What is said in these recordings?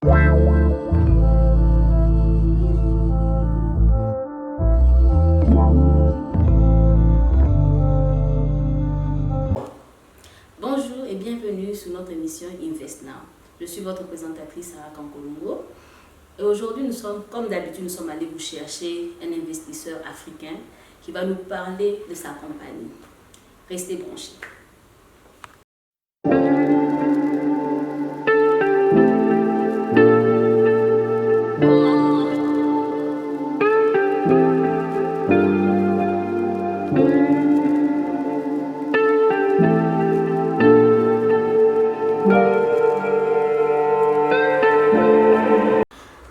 Bonjour et bienvenue sur notre émission Invest Now. Je suis votre présentatrice Sarah Kankolongo. Et aujourd'hui, comme d'habitude, nous sommes allés vous chercher un investisseur africain qui va nous parler de sa compagnie. Restez branchés.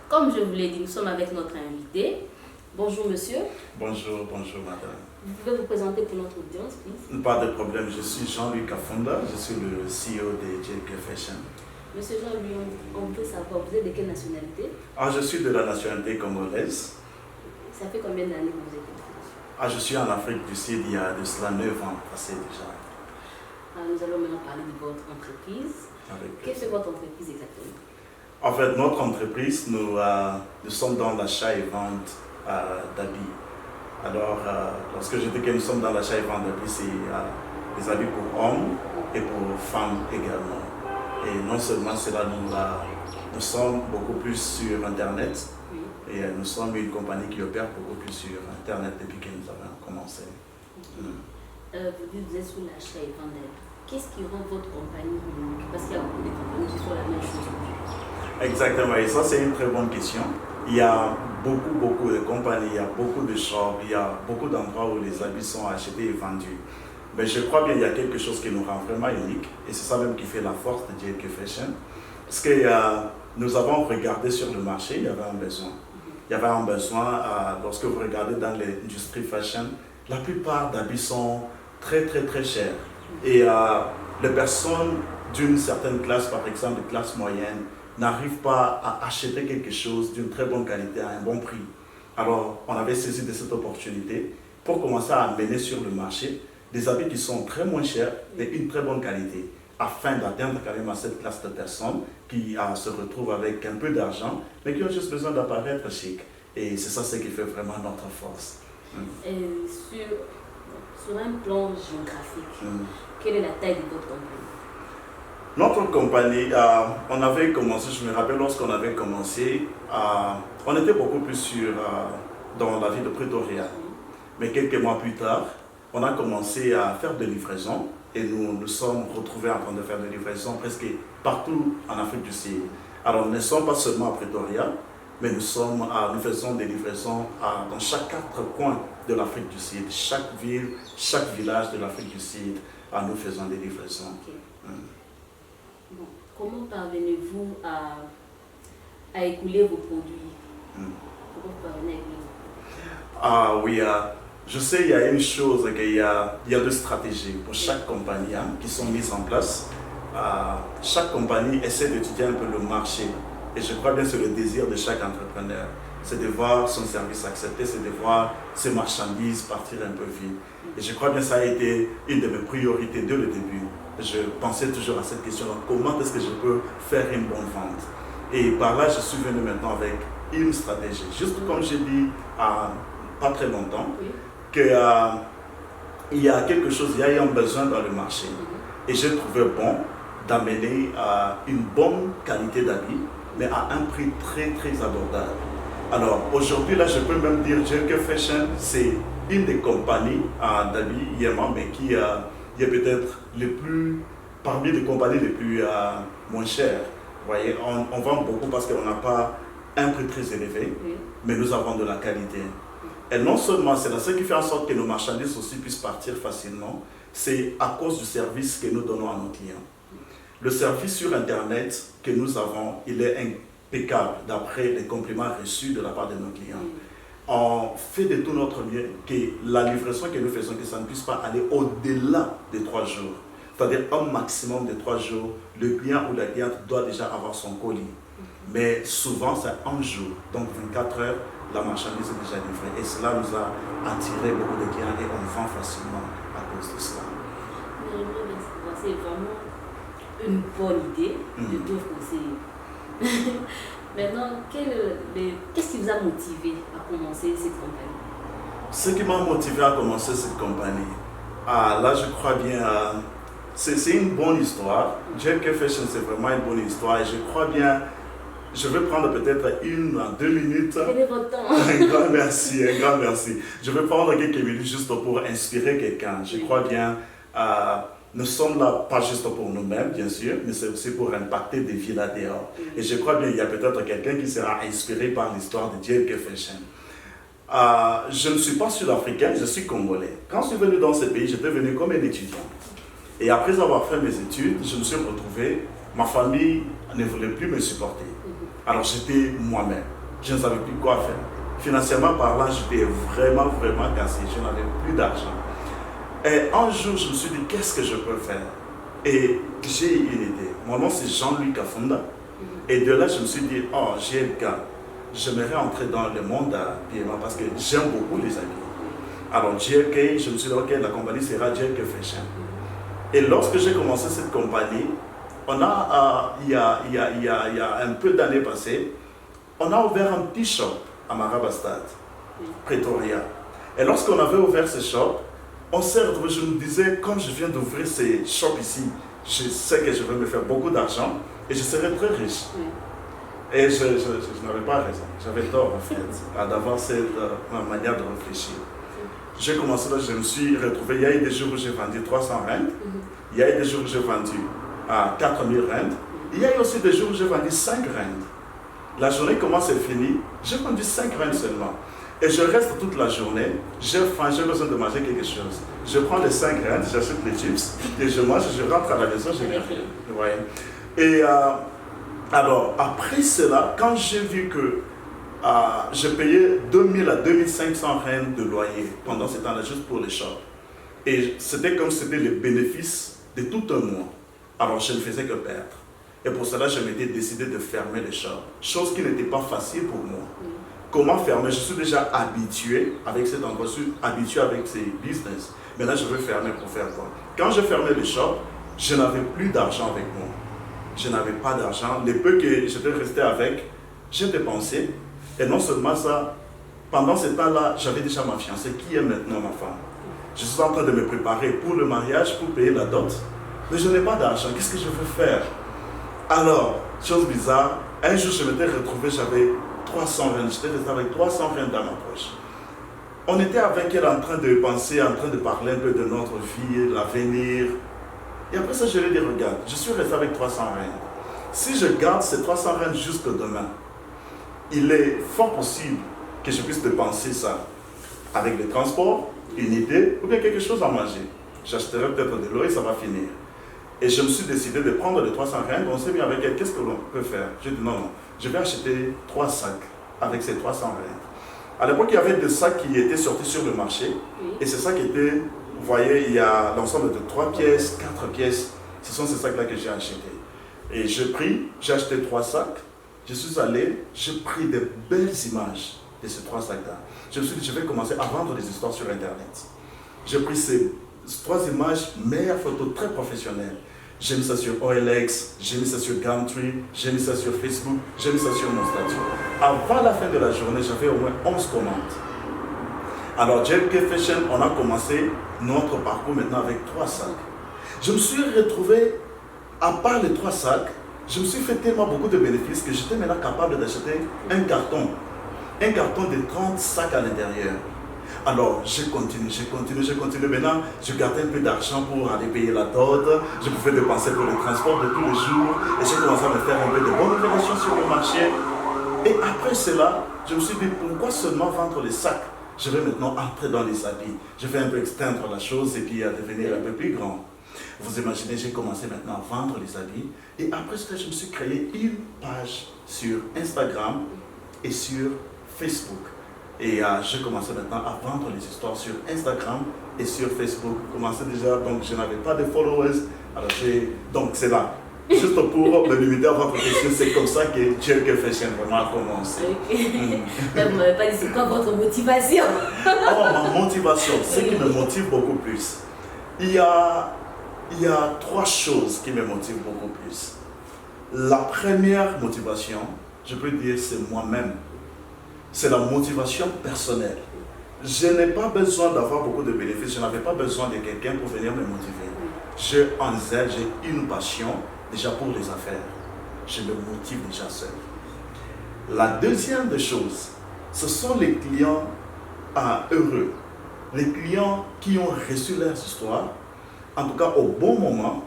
Comme je vous l'ai dit, nous sommes avec notre invité. Bonjour monsieur. Bonjour madame. Vous pouvez vous présenter pour notre audience, please? Pas de problème, je suis Jean-Louis Kafunda, je suis le CEO de JK Fashion. Monsieur Jean-Louis, on veut savoir, vous êtes de quelle nationalité? Je suis de la nationalité congolaise. Ça fait combien d'années que vous êtes en France? Je suis en Afrique du Sud il y a de cela 9 ans passé déjà. Nous allons maintenant parler de votre entreprise. Qu'est-ce que votre entreprise exactement? En fait, notre entreprise, nous sommes dans l'achat et vente d'habits. Alors, lorsque je dis que nous sommes dans l'achat et vente d'habits, c'est des habits pour hommes et pour femmes également. Et non seulement cela, nous sommes beaucoup plus sur Internet. Oui. Et nous sommes une compagnie qui opère beaucoup plus sur Internet depuis que nous avons commencé. Vous dites que vous êtes sur l'achat et vente d'habits. Qu'est-ce qui rend votre compagnie unique? Parce qu'il y a beaucoup de compagnies qui font la même chose. Exactement, et ça c'est une très bonne question. Il y a beaucoup de compagnies, il y a beaucoup de shops, il y a beaucoup d'endroits où les habits sont achetés et vendus. Mais je crois bien qu'il y a quelque chose qui nous rend vraiment unique, et c'est ça même qui fait la force de JK Fashion. Parce que nous avons regardé sur le marché, il y avait un besoin. Il y avait un besoin, lorsque vous regardez dans l'industrie fashion, la plupart d'habits sont très chers. Et les personnes d'une certaine classe, par exemple de classe moyenne, n'arrivent pas à acheter quelque chose d'une très bonne qualité à un bon prix. Alors, on avait saisi de cette opportunité pour commencer à amener sur le marché des habits qui sont très moins chers et une très bonne qualité, afin d'atteindre quand même à cette classe de personnes qui se retrouvent avec un peu d'argent, mais qui ont juste besoin d'apparaître chic. Et c'est ça ce qui fait vraiment notre force. Et sur un plan géographique, quelle est la taille de votre compagnie? Notre compagnie, on avait commencé, je me rappelle lorsqu'on avait commencé, on était beaucoup plus dans la ville de Pretoria. Mais quelques mois plus tard, on a commencé à faire des livraisons et nous nous sommes retrouvés en train de faire des livraisons presque partout en Afrique du Sud. Alors nous ne sommes pas seulement à Pretoria, mais nous faisons des livraisons dans chaque 4 coins de l'Afrique du Sud. Chaque ville, chaque village de l'Afrique du Sud, nous faisons des livraisons. Okay. Bon, comment parvenez-vous à écouler vos produits? Comment vous parvenez à écouler vos produits? Oui, je sais, il y a une chose, qu'il y a deux stratégies pour chaque compagnie qui sont mises en place. Chaque compagnie essaie d'étudier un peu le marché. Et je crois bien que c'est le désir de chaque entrepreneur. C'est de voir son service accepté, c'est de voir ses marchandises partir un peu vite. Et je crois bien que ça a été une de mes priorités dès le début. Je pensais toujours à cette question-là, comment est-ce que je peux faire une bonne vente? Et par là, je suis venu maintenant avec une stratégie. Juste comme j'ai dit pas très longtemps, qu'il y a quelque chose, il y a eu un besoin dans le marché. Et j'ai trouvé bon d'amener une bonne qualité d'habits, mais à un prix très abordable. Alors aujourd'hui, là, je peux même dire JK Fashion, c'est une des compagnies d'habits mais qui est peut-être parmi les compagnies les plus moins chères. Vous voyez, on vend beaucoup parce qu'on n'a pas un prix très élevé, mais nous avons de la qualité. Et non seulement c'est là, ce qui fait en sorte que nos marchandises aussi puissent partir facilement, c'est à cause du service que nous donnons à nos clients. Le service sur Internet que nous avons, il est impeccable d'après les compliments reçus de la part de nos clients. On fait de tout notre mieux que la livraison que nous faisons, que ça ne puisse pas aller au-delà de 3 jours. C'est-à-dire un maximum de 3 jours, le client ou la cliente doit déjà avoir son colis. Mais souvent, c'est un jour, donc 24 heures, la marchandise est déjà livrée. Et cela nous a attiré beaucoup de clients et on vend facilement à cause de cela. C'est vraiment une bonne idée de tout conseiller. Maintenant, qu'est-ce qui vous a motivé à commencer cette compagnie? Ce qui m'a motivé à commencer cette compagnie, là je crois bien, c'est une bonne histoire. JLK Fashion, c'est vraiment une bonne histoire et je crois bien, je vais prendre peut-être 1 à 2 minutes. Prenez votre temps. Un grand merci, un grand merci. Je vais prendre quelques minutes juste pour inspirer quelqu'un. Je crois bien, nous sommes là pas juste pour nous-mêmes, bien sûr, mais c'est aussi pour impacter des vies là dehors. Et je crois bien, il y a peut-être quelqu'un qui sera inspiré par l'histoire de JLK Fashion. Je ne suis pas sud-africain, je suis congolais. Quand je suis venu dans ce pays, j'étais venu comme un étudiant. Et après avoir fait mes études, je me suis retrouvé, ma famille ne voulait plus me supporter. Alors j'étais moi-même, je ne savais plus quoi faire. Financièrement parlant, j'étais vraiment cassé, je n'avais plus d'argent. Et un jour, je me suis dit, qu'est-ce que je peux faire? Et j'ai une idée. Mon nom, c'est Jean-Louis Kafunda. Et de là, je me suis dit, oh, JLK, j'aimerais entrer dans le monde PMA parce que j'aime beaucoup les habits. Alors, JLK, je me suis dit, ok, la compagnie sera JLK Fashion. Et lorsque j'ai commencé cette compagnie, on a, il y a un peu d'années passées, on a ouvert un petit shop à Marabastad, Pretoria. Et lorsqu'on avait ouvert ce shop, on s'est retrouvé, je me disais, comme je viens d'ouvrir ces shops ici, je sais que je vais me faire beaucoup d'argent et je serai très riche. Et je n'avais pas raison, j'avais tort en fait, d'avoir cette manière de réfléchir. J'ai commencé là, je me suis retrouvé, il y a eu des jours où j'ai vendu 300 rand, il y a eu des jours où j'ai vendu 4000 rand, il y a eu aussi des jours où j'ai vendu 5 rand. La journée commence et finit, j'ai vendu 5 rand seulement. Et je reste toute la journée, j'ai faim, j'ai besoin de manger quelque chose. Je prends les 5 rand, j'achète les chips et je mange, je rentre à la maison, je n'ai rien. Ouais. Et alors, après cela, quand j'ai vu que je payais 2000 à 2500 rand de loyer pendant ce temps-là, juste pour les shops. Et c'était comme si c'était le bénéfice de tout un mois. Alors, je ne faisais que perdre. Et pour cela, je m'étais décidé de fermer les shops. Chose qui n'était pas facile pour moi. Comment fermer? Je suis déjà habitué avec cet endroit, je suis habitué avec ces business. Maintenant, je veux fermer pour faire quoi? Quand j'ai fermé les shops, je n'avais plus d'argent avec moi. Je n'avais pas d'argent. Les peu que j'étais resté avec, j'ai dépensé. Et non seulement ça, pendant ce temps-là, j'avais déjà ma fiancée qui est maintenant ma femme. Je suis en train de me préparer pour le mariage, pour payer la dot. Mais je n'ai pas d'argent. Qu'est-ce que je veux faire? Alors, chose bizarre, un jour je m'étais retrouvé, j'avais 300 rand. J'étais resté avec 300 rand dans ma poche. On était avec elle en train de penser, en train de parler un peu de notre vie, l'avenir. Et après ça, je lui ai dit, regarde, je suis resté avec 300 rand. Si je garde ces 300 rand jusqu'à demain, il est fort possible que je puisse dépenser ça avec le transport, une idée ou bien quelque chose à manger. J'achèterai peut-être de l'eau et ça va finir. Et je me suis décidé de prendre les 300 rand. On s'est mis avec elle, qu'est-ce que l'on peut faire? J'ai dit non, je vais acheter 3 sacs avec ces 300 rand. À l'époque, il y avait des sacs qui étaient sortis sur le marché. Et ces sacs étaient, vous voyez, il y a l'ensemble de 3 pièces, 4 pièces. Ce sont ces sacs-là que j'ai achetés. Et j'ai acheté 3 sacs. Je suis allé, j'ai pris de belles images de ces 3 sacs-là. Je me suis dit, je vais commencer à vendre des histoires sur Internet. J'ai pris ces 3 images, meilleures photos très professionnelles. J'ai mis ça sur OLX, j'ai mis ça sur Gumtree, j'ai mis ça sur Facebook, j'ai mis ça sur mon statut. Avant la fin de la journée, j'avais au moins 11 commandes. Alors, JLK Fashion, on a commencé notre parcours maintenant avec 3 sacs. Je me suis retrouvé, à part les 3 sacs, je me suis fait tellement beaucoup de bénéfices que j'étais maintenant capable d'acheter un carton de 30 sacs à l'intérieur. Alors, j'ai continué. Maintenant, je gardais un peu d'argent pour aller payer la dot. Je pouvais dépenser pour le transport de tous les jours. Et j'ai commencé à me faire un peu de bonnes opérations sur le marché. Et après cela, je me suis dit, pourquoi seulement vendre les sacs? Je vais maintenant entrer dans les habits. Je vais un peu extendre la chose et puis à devenir un peu plus grand. Vous imaginez, j'ai commencé maintenant à vendre les habits. Et après cela, je me suis créé une page sur Instagram et sur Facebook. Et j'ai commencé maintenant à vendre les histoires sur Instagram et sur Facebook. J'ai commencé déjà, donc je n'avais pas de followers. Alors donc c'est là. Juste pour me limiter à votre question, c'est comme ça que JLK Fashion vraiment a commencé. Mais vous ne m'avez pas dit c'est quoi votre motivation? Oh, ma motivation, ce qui me motive beaucoup plus. Il y a 3 choses qui me motivent beaucoup plus. La première motivation, je peux dire, c'est moi-même. C'est la motivation personnelle. Je n'ai pas besoin d'avoir beaucoup de bénéfices, je n'avais pas besoin de quelqu'un pour venir me motiver. J'ai un zèle, j'ai une passion déjà pour les affaires. Je me motive déjà seul. La deuxième des choses, ce sont les clients heureux. Les clients qui ont reçu leur histoire, en tout cas au bon moment,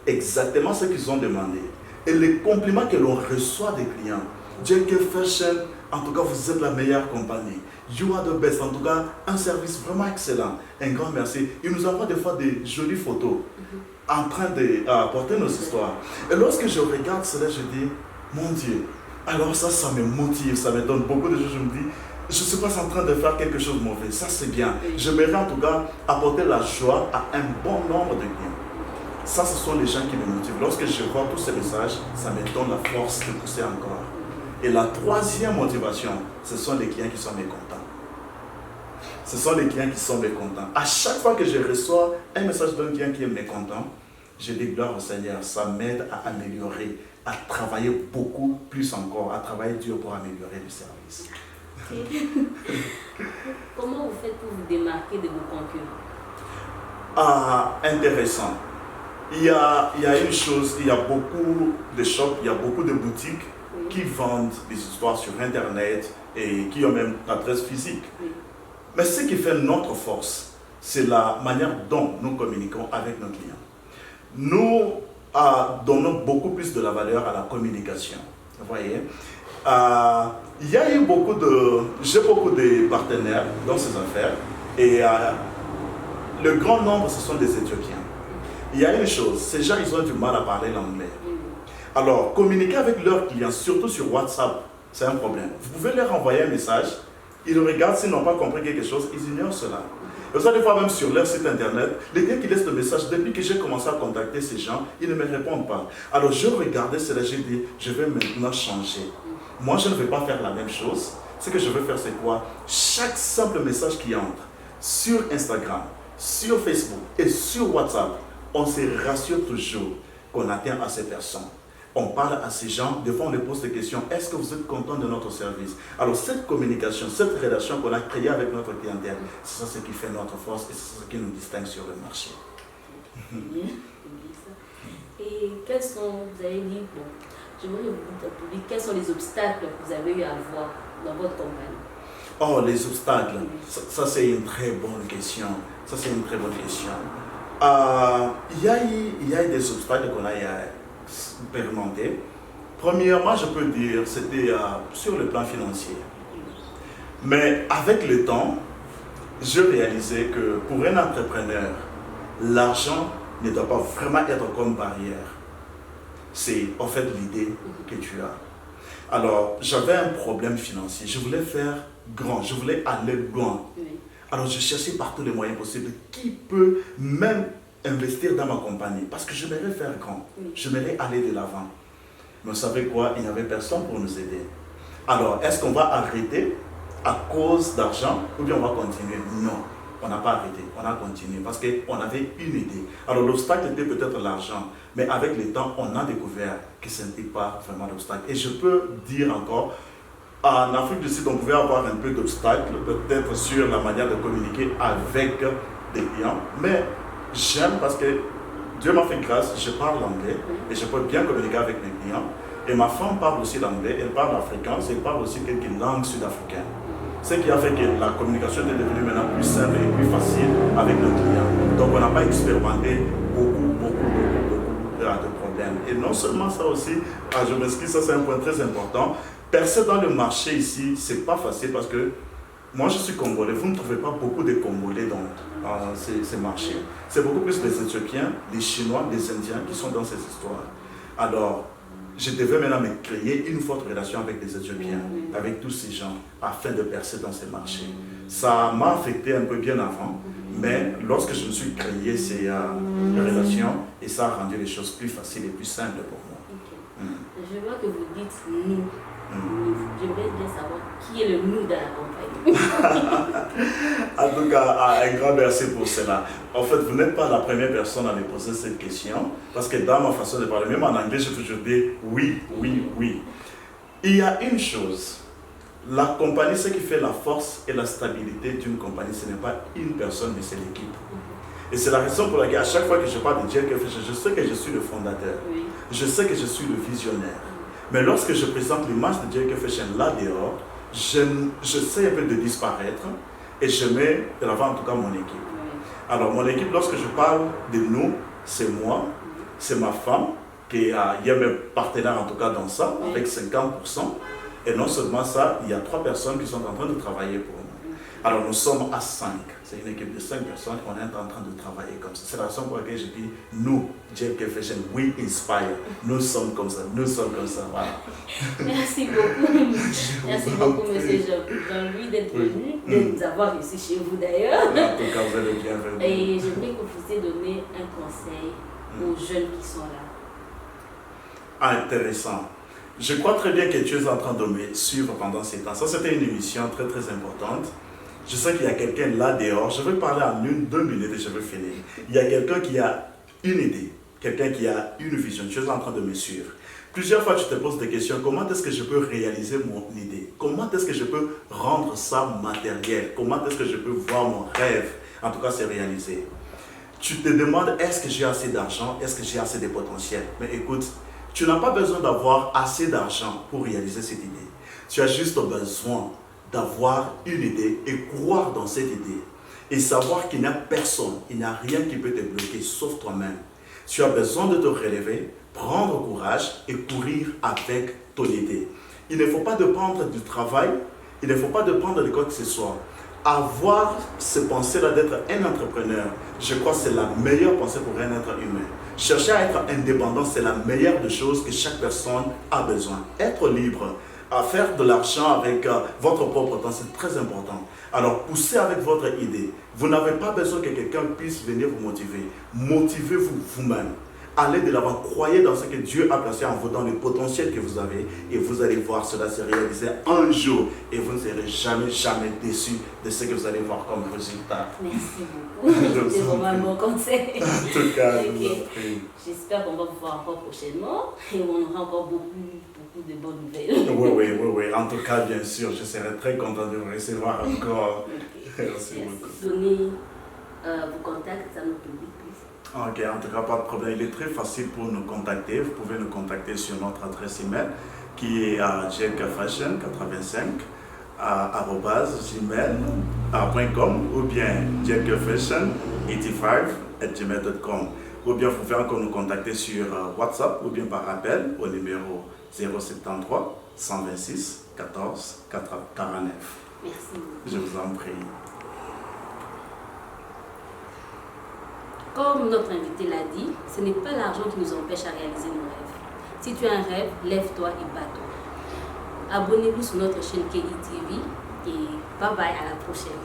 exactement ce qu'ils ont demandé. Et les compliments que l'on reçoit des clients. JK Fashion, en tout cas, vous êtes la meilleure compagnie. You are the best. En tout cas, un service vraiment excellent. Un grand merci. Ils nous envoient des fois des jolies photos en train d'apporter nos histoires. Et lorsque je regarde cela, je dis, mon Dieu, alors ça me motive, ça me donne beaucoup de choses. Je me dis, je ne suis pas en train de faire quelque chose de mauvais. Ça, c'est bien. J'aimerais en tout cas apporter la joie à un bon nombre de clients. Ça, ce sont les gens qui me motivent. Lorsque je vois tous ces messages, ça me donne la force de pousser encore. Et la troisième motivation, ce sont les clients qui sont mécontents. Ce sont les clients qui sont mécontents. À chaque fois que je reçois un message d'un client qui est mécontent, je dis gloire au Seigneur. Ça m'aide à améliorer, à travailler beaucoup plus encore, à travailler dur pour améliorer le service. Comment vous faites pour vous démarquer de vos concurrents? Intéressant. Il y a une chose, il y a beaucoup de shops, il y a beaucoup de boutiques qui vendent des histoires sur Internet et qui ont même l'adresse physique. Mais ce qui fait notre force, c'est la manière dont nous communiquons avec nos clients. Nous donnons beaucoup plus de la valeur à la communication. Vous voyez, il y a eu j'ai beaucoup de partenaires dans ces affaires et le grand nombre, ce sont des Éthiopiens. Il y a une chose, ces gens, ils ont du mal à parler l'anglais. Alors, communiquer avec leurs clients, surtout sur WhatsApp, c'est un problème. Vous pouvez leur envoyer un message, ils regardent, s'ils n'ont pas compris quelque chose, ils ignorent cela. Et ça, des fois, même sur leur site internet, les clients qui laissent le message, depuis que j'ai commencé à contacter ces gens, ils ne me répondent pas. Alors, je regardais cela, j'ai dit, je vais maintenant changer. Moi, je ne vais pas faire la même chose. Ce que je veux faire, c'est quoi? Chaque simple message qui entre sur Instagram, sur Facebook et sur WhatsApp, on se rassure toujours qu'on atteint à ces personnes. On parle à ces gens, des fois on les pose des questions. Est-ce que vous êtes content de notre service? Alors cette communication, cette relation qu'on a créée avec notre clientèle, c'est ça ce qui fait notre force et c'est ce qui nous distingue sur le marché. Et quels sont, vous avez dit, bon, je voudrais vous dire, quels sont les obstacles que vous avez eu à voir dans votre compagnie? Oh, les obstacles, ça c'est une très bonne question. Ça c'est une très bonne question. Il y a eu des obstacles qu'on a expérimentés. Premièrement, je peux dire, c'était sur le plan financier. Mais avec le temps, je réalisais que pour un entrepreneur, l'argent ne doit pas vraiment être comme barrière. C'est en fait l'idée que tu as. Alors, j'avais un problème financier. Je voulais faire grand, je voulais aller loin. Alors, je cherchais par tous les moyens possibles qui peut même investir dans ma compagnie. Parce que j'aimerais faire grand. J'aimerais aller de l'avant. Mais vous savez quoi? Il n'y avait personne pour nous aider. Alors, est-ce qu'on va arrêter à cause d'argent ou bien on va continuer? Non, on n'a pas arrêté. On a continué parce qu'on avait une idée. Alors, l'obstacle était peut-être l'argent. Mais avec le temps, on a découvert que ce n'était pas vraiment l'obstacle. Et je peux dire encore, en Afrique du Sud, on pouvait avoir un peu d'obstacles, peut-être sur la manière de communiquer avec des clients. Mais j'aime parce que Dieu m'a fait grâce, je parle l'anglais et je peux bien communiquer avec mes clients. Et ma femme parle aussi l'anglais, elle parle africain, elle parle aussi quelques langues sud-africaines. Ce qui a fait que la communication est devenue maintenant plus simple et plus facile avec nos clients. Donc on n'a pas expérimenté beaucoup de problèmes. Et non seulement ça aussi, je m'excuse, ça c'est un point très important. Percer dans le marché ici, c'est pas facile parce que moi je suis congolais, vous ne trouvez pas beaucoup de Congolais dans ces marchés. C'est beaucoup plus des Éthiopiens, des Chinois, des Indiens qui sont dans ces histoires. Alors, je devais maintenant me créer une forte relation avec les Éthiopiens, avec tous ces gens, afin de percer dans ces marchés. Ça m'a affecté un peu bien avant, mais lorsque je me suis créé ces relations, et ça a rendu les choses plus faciles et plus simples pour moi. Je vois que vous dites nous. J'aimerais bien savoir qui est le nous dans la compagnie. En tout cas, un grand merci pour cela. En fait, vous n'êtes pas la première personne à me poser cette question, parce que dans ma façon de parler, même en anglais, j'ai toujours dit oui, oui, oui. Il y a une chose, la compagnie, ce qui fait la force et la stabilité d'une compagnie, ce n'est pas une personne, mais c'est l'équipe. Et c'est la raison pour laquelle à chaque fois que je parle de JKFH, je sais que je suis le fondateur, je sais que je suis le visionnaire. Mais lorsque je présente l'image de JKFH là dehors, je sais un peu de disparaître et je mets de l'avant en tout cas mon équipe. Alors mon équipe, lorsque je parle de nous, c'est moi, c'est ma femme, il y a mes partenaires en tout cas dans ça, avec 50%. Et non seulement ça, il y a 3 personnes qui sont en train de travailler pour nous. Alors nous sommes à 5. C'est une équipe de 5 personnes qu'on est en train de travailler comme ça. C'est la raison pour laquelle je dis nous, JKFH, we inspire. Nous sommes comme ça, nous sommes comme ça. Voilà. Merci beaucoup. Merci beaucoup, M. Jean-Louis, d'être venu, de nous avoir ici chez vous d'ailleurs. En tout cas, vous êtes bienvenue. Et j'aimerais que vous puissiez donner un conseil aux jeunes qui sont là. Intéressant. Je crois très bien que tu es en train de me suivre pendant ces temps. Ça, c'était une émission très très importante. Je sais qu'il y a quelqu'un là dehors. Je vais parler en 1-2 minutes et je vais finir. Il y a quelqu'un qui a une idée, quelqu'un qui a une vision. Tu es en train de me suivre. Plusieurs fois, tu te poses des questions. Comment est-ce que je peux réaliser mon idée? Comment est-ce que je peux rendre ça matériel? Comment est-ce que je peux voir mon rêve, en tout cas, se réaliser? Tu te demandes, est-ce que j'ai assez d'argent? Est-ce que j'ai assez de potentiel? Mais écoute, tu n'as pas besoin d'avoir assez d'argent pour réaliser cette idée. Tu as juste besoin d'avoir une idée et croire dans cette idée. Et savoir qu'il n'y a personne, il n'y a rien qui peut te bloquer sauf toi-même. Tu as besoin de te relever, prendre courage et courir avec ton idée. Il ne faut pas dépendre du travail, il ne faut pas dépendre de quoi que ce soit. Avoir ces pensées-là d'être un entrepreneur, je crois que c'est la meilleure pensée pour un être humain. Chercher à être indépendant, c'est la meilleure des choses que chaque personne a besoin. Être libre, à faire de l'argent avec votre propre temps, c'est très important. Alors, poussez avec votre idée. Vous n'avez pas besoin que quelqu'un puisse venir vous motiver. Motivez-vous vous-même. Allez de l'avant, croyez dans ce que Dieu a placé en vous, dans le potentiel que vous avez, et vous allez voir cela se réaliser un jour, et vous ne serez jamais, jamais déçu de ce que vous allez voir comme résultat. Merci beaucoup. C'est vraiment un bon conseil. En tout cas, j'espère qu'on va vous voir encore prochainement, et on aura encore beaucoup de bonnes nouvelles. Oui. En tout cas, bien sûr, je serai très content de vous recevoir encore. Merci beaucoup. Donnez vos contacts à notre public. Ok, en tout cas, pas de problème. Il est très facile pour nous contacter. Vous pouvez nous contacter sur notre adresse email qui est à jkfashion85@gmail.com ou bien jkfashion85@gmail.com. Ou bien vous pouvez encore nous contacter sur WhatsApp ou bien par appel au numéro 073 126 14 49. Merci. Je vous en prie. Comme notre invité l'a dit, ce n'est pas l'argent qui nous empêche à réaliser nos rêves. Si tu as un rêve, lève-toi et bats-toi. Abonnez-vous sur notre chaîne KITV et bye bye, à la prochaine.